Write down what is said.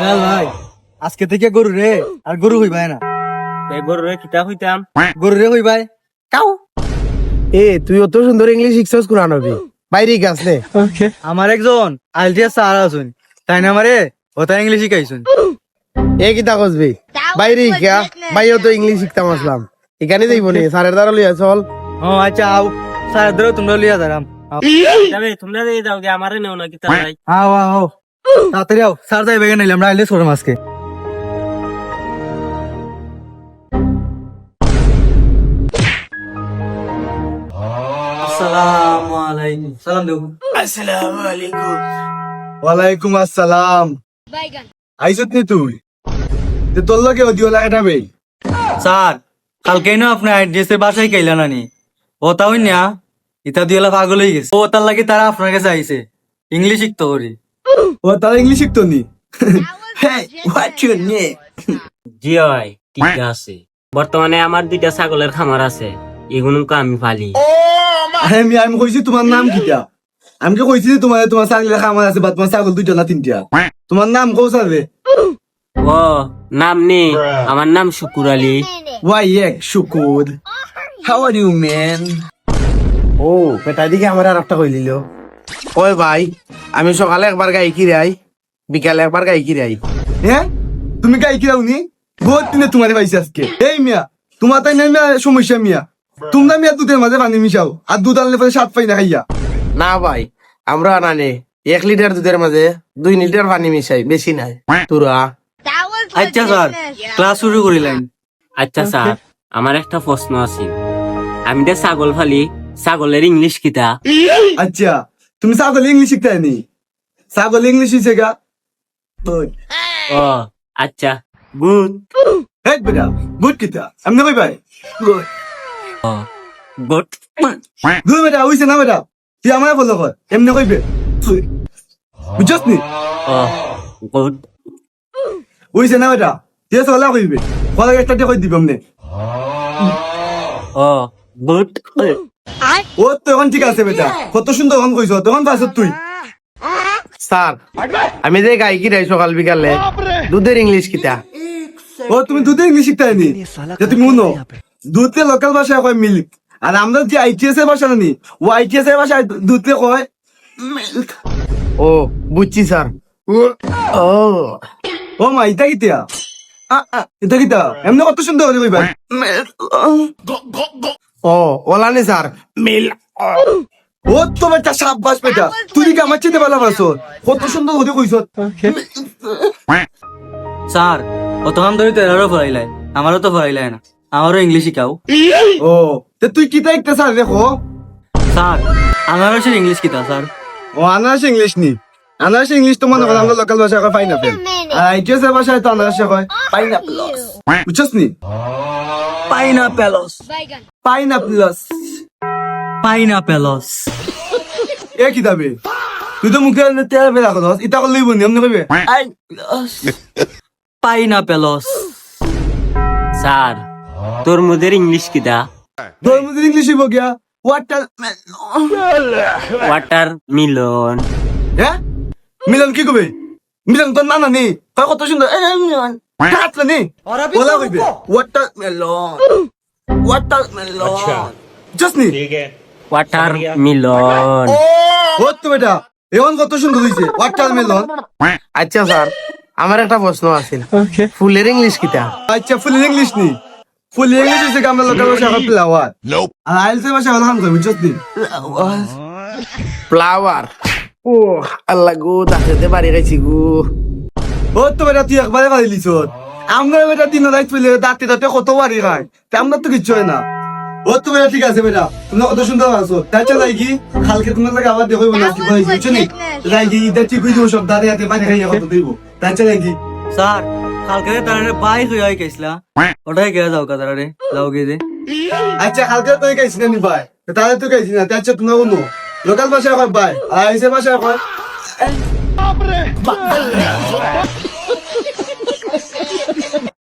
ভাই আজকে থেকে গরু রে আর গরু হইবাই না। গরু রে কিতা হইতাম গরু রে হইবাই কাউ। তুই অত সুন্দর ইংলিশ শিখছস কোরআন হবে বাইরে গাছ নে। আমার একজন আইএলটিএস স্যার আছেন, তাই না আমারে ওটা ইংলিশ শিখাইছেন। কিতা কসবি বাইরে গিয়া বাইরেও তো ইংলিশ শিখতাম আসলাম, এখানে যাইব নি স্যারের দ্বারা লইয়া চল। ও আচ্ছা আও স্যার ধরো তোমরা লিয়া যারাম। যাবে তোমরা দিয়ে দাও গে আমারে নেও না কিতা নাই। আও আও তাড়াতাড়ি আও, স্যার যাইবে কেন আমরা আইলেস করব আজকে। আসসালামু আলাইকুম। সালাম দেও। আসসালামু আলাইকুম। ওয়ালাইকুম আসসালাম। আইছত নি তুই? তে তোর লগে ওদিও লাগাটা বে। স্যার কালকে না আপনার আইডিএস বাসায় কইলা নানি ওটা হই না, ইতা দিওলা পাগল হয়ে গেছে। ও তার লাগে তারা আপনার কাছে আইছে ইংলিশ শিখতে করি। ও তারা ইংলিশ শিখতো নি? What your name? জি হয় ঠিক আছে। বর্তমানে আমার দুইটা ছাগলের খামার আছে, এগুলোকে আমি পালি। আমি কইছি তোমার নাম কিটা? আমি কি কইছি তোমার ছাগলের খামার আছে বা তোমার ছাগল দুইটা না তিনটা? তোমার নাম কও স্যার রে? ও নাম নেই, আমার নাম শুকুর আলী। ওয়াই এক Shukur. How are you man? ও বেটা দিকে আমার আর একটা কইলিল। ওই ভাই আমি সকালে একবার গাই কিরাই, বিকালে একবার গাই কিরাই। হ্যাঁ তুমি গাই কি রাউনি? বহুত দিনে তোমারে পাইছি আজকে। এই মিয়া তোমার তাই না মিয়া সমস্যা মিয়া, তোমরা মিয়া দুধের মাঝে পানি মিশাও আর দুধ আনলে পরে স্বাদ পাই না খাইয়া। না ভাই আমরা আনানে 1 লিটার দুধের মাঝে 2 লিটার পানি মিশাই, বেশি নাই। তোরা আচ্ছা স্যার ক্লাস শুরু করিলেন। আচ্ছা স্যার আমার একটা প্রশ্ন আছে, আমি যে ছাগল ফালি ছাগলের ইংলিশ কিতা? আচ্ছা তুমি ছাগল ইংলিশ শিখতে নি? ছাগল ইংলিশ শিখে গা। ও আচ্ছা গুড। হেড বেটা গুড কিতা আমি কই ভাই গুড। গুড গুড বেটা হইছে না বেটা, তুই আমায় বলো কর এমনি কইবে বুঝছস নি? ও গুড হইছে না বেটা, তুই সলা কইবে কলা একটা কই দিব এমনি। ও গুড ও তো এখন ঠিক আছে বেটা, কত সুন্দর গান কইছ তখন পাছত তুই। স্যার আমি যে গাই কিরাই সকাল বিকালে দুধের ইংলিশ কিতা? ও তুমি দুধে ইংলিশ শিখতে নি? যে তুমি শুনো দুধে লোকাল ভাষায় কয় মিল্ক, আর আমরা যে আইটিএস এর ভাষা নি ও আইটিএস এর ভাষায় দুধে কয় মিল্ক। ও বুঝছি স্যার। ও ও মা ইতা কিতা এটা কিতা এমনি কত সুন্দর করে কইবা। ও ওলানে স্যার মিল। ও তো বেটা সাব্বাস বেটা, তুই কি আমার চেয়ে ভালো পারছ, কত সুন্দর করে কইছ। স্যার অতক্ষণ ধরে তেরারও পড়াইলাই, আমারও তো পড়াইলাই না, আমারও ইংলিশ শিখাও। ও তে তুই কিতা একটা স্যার দেখো। স্যার আনারসের ইংলিশ কিতা স্যার? ও আনারস ইংলিশ নি, আনারস ইংলিশ তো মনে করেন আমরা লোকাল ভাষায় কয় পাইনাপেল, আর আইটিএস এর ভাষায় তো আনারসে কয় পাইনাপেলস। বুঝছস নি? পাইনাপেলস পাইনাপেলস পাইনাপেলস। এ কি দাবে তুই তো মুখে তেল বেলা করস, ইতা করলে বনি এমনি কইবে পাইনাপেলস। স্যার তরমুজের ইংলিশ কিতা? তোর মধ্যে ইংলিশ হইব গিয়া ওয়াটার। ওয়াটার মিলন। হ্যাঁ মিলন কি কবে? মিলন তোর নানা নি কয় কত সুন্দর মিলন কাটলা নি বলা কইবে watermelon watermelon just নি ওয়াটার মিলন। ও তো বেটা এখন কত সুন্দর হইছে ওয়াটার মেলন। আচ্ছা স্যার আমার একটা প্রশ্ন আছে, ফুলের ইংলিশ কিতা? আচ্ছা ফুলের ইংলিশ নি, ফুলের ইংলিশ হইছে আমরা লোকাল ভাষা কয় ফ্লাওয়ার, আর আইলস ভাষা হলো হাম কই বুঝছস নি? ফ্লাওয়ার। ও আল্লাহ গো দাঁতে বাড়ি গেছি গো। ও তো বেটা তুই একবারে বাড়ি লিছ, আমরা বেটা দিন রাত পেলে দাঁতে দাঁতে কত বাড়ি খায়, তা আমরা তো কিচ্ছু হয় না। ও তো বেটা ঠিক আছে বেটা, তোমরা কত সুন্দর আছো। তাই চল যাই কি কালকে তোমার লাগে আবার দেখো না কি বলেছি বুঝছো নি? যাই কি ইদা ঠিক হইছো সব দাঁড়ে হাতে পানি খাইয়া কত দিব। তাই চল যাই কি স্যার কালকে তারে বাইক হই গেছলা ওটাই গে যাও কা তারে যাও গে দে। আচ্ছা কালকে তুই গাইছিস না নি ভাই? তাহলে তুই গাইছিস না, তাই আচ্ছা তুমি শুনো লোকাল ভাষায় কয় ভাই আর আইসে ভাষায় কয়